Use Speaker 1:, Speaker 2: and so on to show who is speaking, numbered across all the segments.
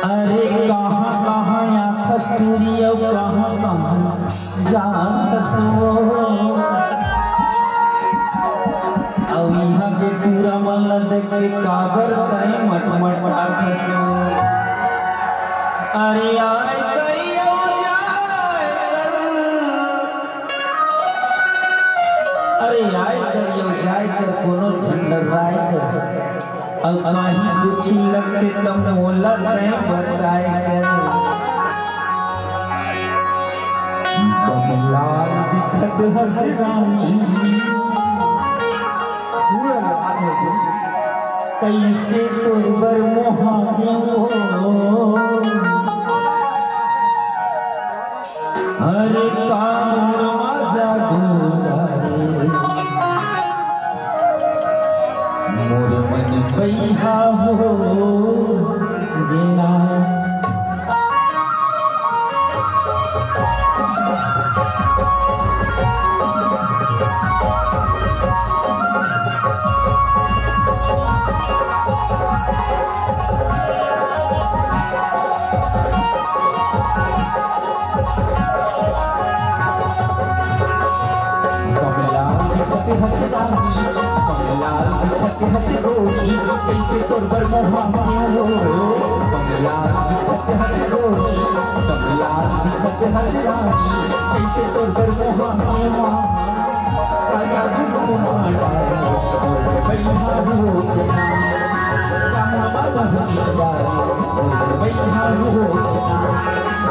Speaker 1: अरे कहाँ कहाँ या कस्तूरी और कहाँ कहाँ जा खसो और यहाँ के पूरा मन देख के कागर तय मट मट खसो। अरे आए करियो अरे आए करियो जाए कर कोनो ठंडराए कर अब कहीं कुछ लगते तब मोला तय बताए कर लाल दिखत हसरानी कैसे तोर मोहा अरे कामुरमा जादू मोर मन बैहा हो गिना कैसे तोर बर मोहा कमलाल दिखत हस गोरी कमलाल दिखत हस रानी कैसे तोर बर मोहा राजा दुख मारा बैहा हो बैहा हो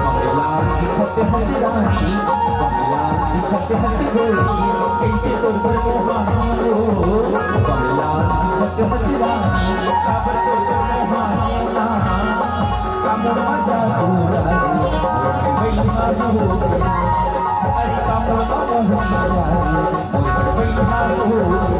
Speaker 1: कमलाल दिखत हस रानी कमलाल दिखत हस गोरी कैसे तोर बर मोहा कमलाल दिखत हस रानी काबर तोर बर मोहा कामुर मजा दूरा बैहा हो अरे कामुर मजा बैहा हो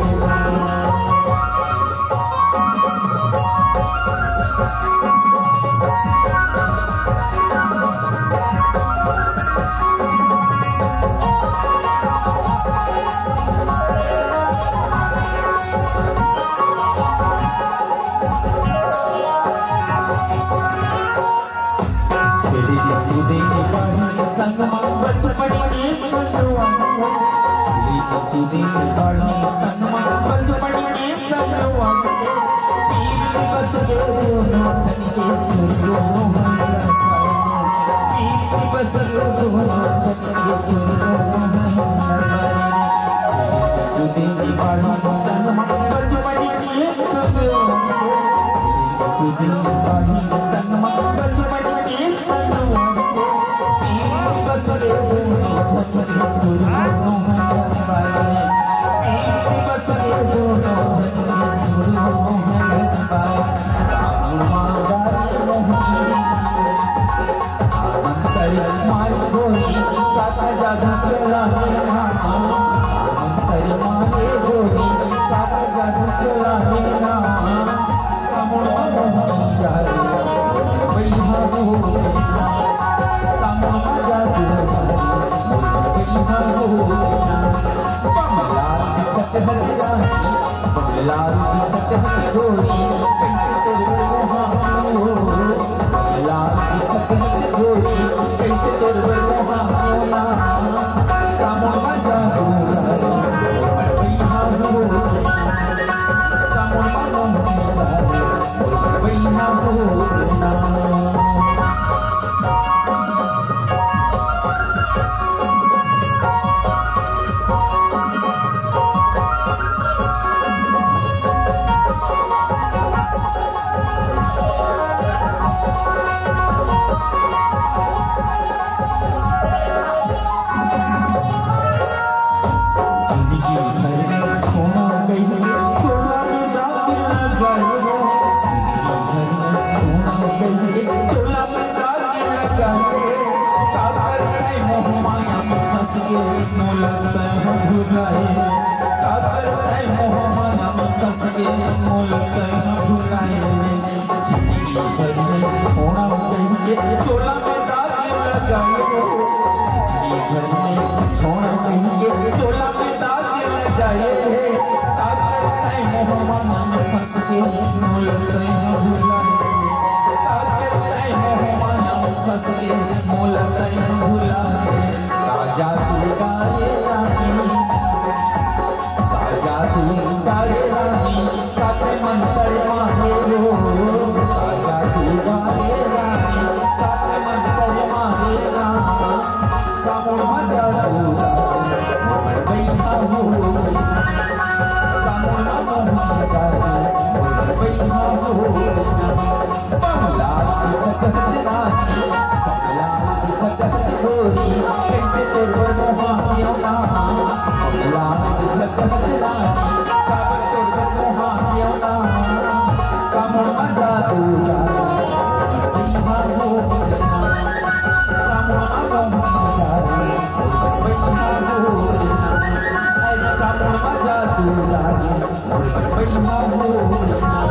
Speaker 1: Kamu